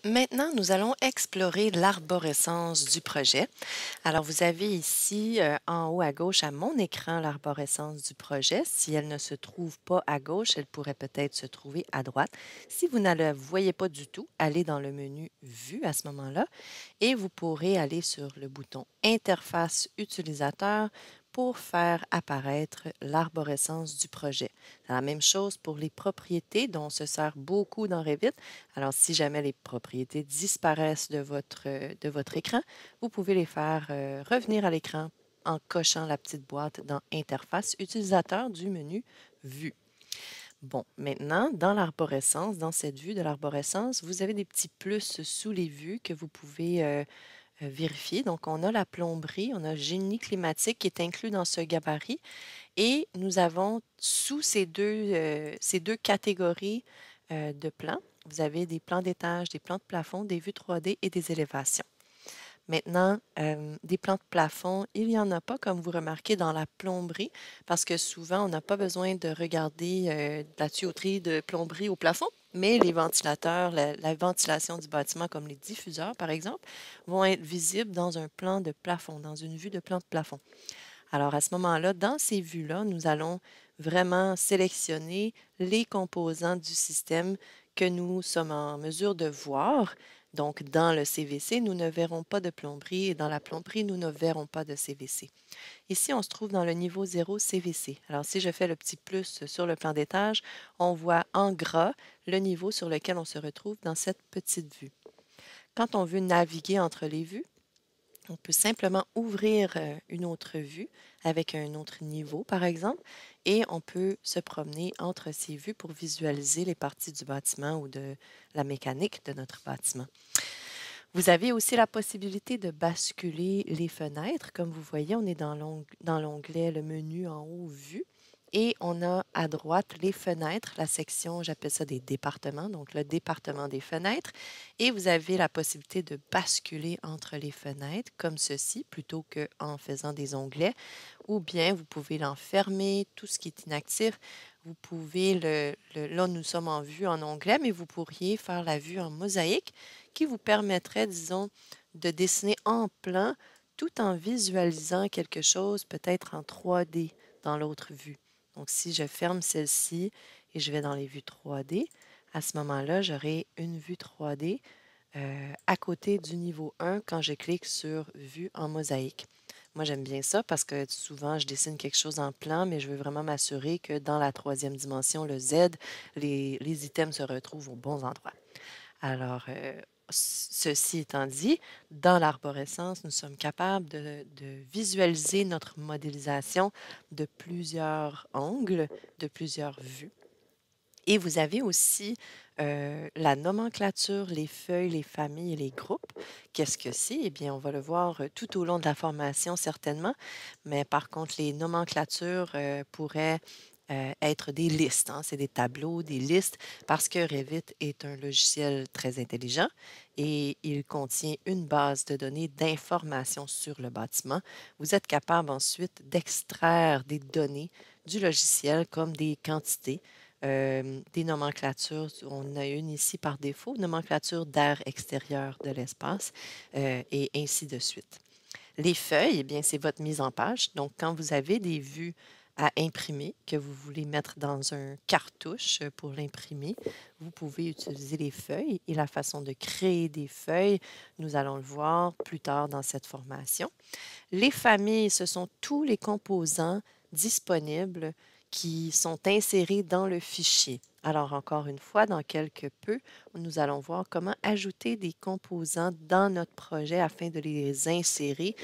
Maintenant, nous allons explorer l'arborescence du projet. Alors, vous avez ici en haut à gauche à mon écran l'arborescence du projet. Si elle ne se trouve pas à gauche, elle pourrait peut-être se trouver à droite. Si vous ne la voyez pas du tout, allez dans le menu Vue à ce moment-là et vous pourrez aller sur le bouton Interface utilisateur pour faire apparaître l'arborescence du projet. C'est la même chose pour les propriétés dont on se sert beaucoup dans Revit. Alors, si jamais les propriétés disparaissent de votre écran, vous pouvez les faire revenir à l'écran en cochant la petite boîte dans Interface utilisateur du menu Vue. Bon, maintenant, dans l'arborescence, dans cette vue de l'arborescence, vous avez des petits plus sous les vues que vous pouvez vérifier. Donc, on a la plomberie, on a le génie climatique qui est inclus dans ce gabarit et nous avons sous ces deux catégories de plans, vous avez des plans d'étage, des plans de plafond, des vues 3D et des élévations. Maintenant, des plans de plafond, il n'y en a pas, comme vous remarquez, dans la plomberie, parce que souvent, on n'a pas besoin de regarder de la tuyauterie de plomberie au plafond, mais les ventilateurs, la ventilation du bâtiment, comme les diffuseurs, par exemple, vont être visibles dans un plan de plafond, dans une vue de plan de plafond. Alors, à ce moment-là, dans ces vues-là, nous allons vraiment sélectionner les composants du système que nous sommes en mesure de voir. Donc, dans le CVC, nous ne verrons pas de plomberie et dans la plomberie, nous ne verrons pas de CVC. Ici, on se trouve dans le niveau 0 CVC. Alors, si je fais le petit plus sur le plan d'étage, on voit en gras le niveau sur lequel on se retrouve dans cette petite vue. Quand on veut naviguer entre les vues, on peut simplement ouvrir une autre vue avec un autre niveau, par exemple, et on peut se promener entre ces vues pour visualiser les parties du bâtiment ou de la mécanique de notre bâtiment. Vous avez aussi la possibilité de basculer les fenêtres. Comme vous voyez, on est dans l'onglet, le menu en haut, Vue. Et on a à droite les fenêtres, la section, j'appelle ça des départements, donc le département des fenêtres. Et vous avez la possibilité de basculer entre les fenêtres comme ceci, plutôt qu'en faisant des onglets. Ou bien vous pouvez l'enfermer, tout ce qui est inactif. Vous pouvez là, nous sommes en vue en onglet, mais vous pourriez faire la vue en mosaïque qui vous permettrait, disons, de dessiner en plan tout en visualisant quelque chose peut-être en 3D dans l'autre vue. Donc, si je ferme celle-ci et je vais dans les vues 3D, à ce moment-là, j'aurai une vue 3D à côté du niveau 1 quand je clique sur Vue en mosaïque. Moi, j'aime bien ça parce que souvent, je dessine quelque chose en plan, mais je veux vraiment m'assurer que dans la troisième dimension, le Z, les items se retrouvent aux bons endroits. Alors, ceci étant dit, dans l'arborescence, nous sommes capables de visualiser notre modélisation de plusieurs angles, de plusieurs vues. Et vous avez aussi la nomenclature, les feuilles, les familles et les groupes. Qu'est-ce que c'est? Eh bien, on va le voir tout au long de la formation certainement, mais par contre, les nomenclatures pourraient être des listes, hein. C'est des tableaux, des listes, parce que Revit est un logiciel très intelligent et il contient une base de données d'informations sur le bâtiment. Vous êtes capable ensuite d'extraire des données du logiciel comme des quantités, des nomenclatures. On a une ici par défaut, nomenclature d'air extérieur de l'espace, et ainsi de suite. Les feuilles, eh bien, c'est votre mise en page. Donc, quand vous avez des vues à imprimer, que vous voulez mettre dans un cartouche pour l'imprimer, vous pouvez utiliser les feuilles et la façon de créer des feuilles, nous allons le voir plus tard dans cette formation. Les familles, ce sont tous les composants disponibles qui sont insérés dans le fichier. Alors, encore une fois, dans quelque peu, nous allons voir comment ajouter des composants dans notre projet afin de les insérer.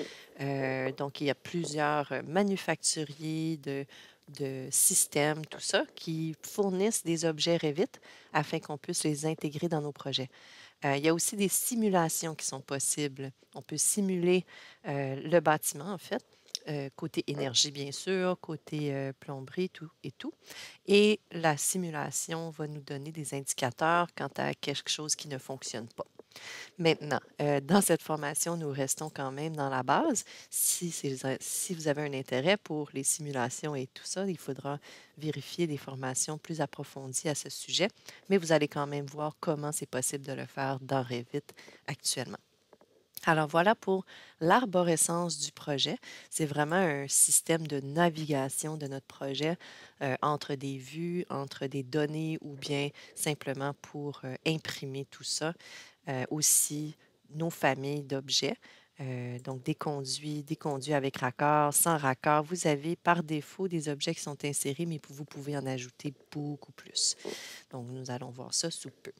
Donc, il y a plusieurs manufacturiers de systèmes, tout ça, qui fournissent des objets Revit afin qu'on puisse les intégrer dans nos projets. Il y a aussi des simulations qui sont possibles. On peut simuler le bâtiment, en fait, côté énergie, bien sûr, côté plomberie, tout et tout. Et la simulation va nous donner des indicateurs quant à quelque chose qui ne fonctionne pas. Maintenant, dans cette formation, nous restons quand même dans la base. Si vous avez un intérêt pour les simulations et tout ça, il faudra vérifier des formations plus approfondies à ce sujet, mais vous allez quand même voir comment c'est possible de le faire dans Revit actuellement. Alors voilà pour l'arborescence du projet. C'est vraiment un système de navigation de notre projet entre des vues, entre des données ou bien simplement pour imprimer tout ça. Aussi nos familles d'objets. Donc des conduits avec raccord, sans raccord. Vous avez par défaut des objets qui sont insérés, mais vous pouvez en ajouter beaucoup plus. Donc nous allons voir ça sous peu.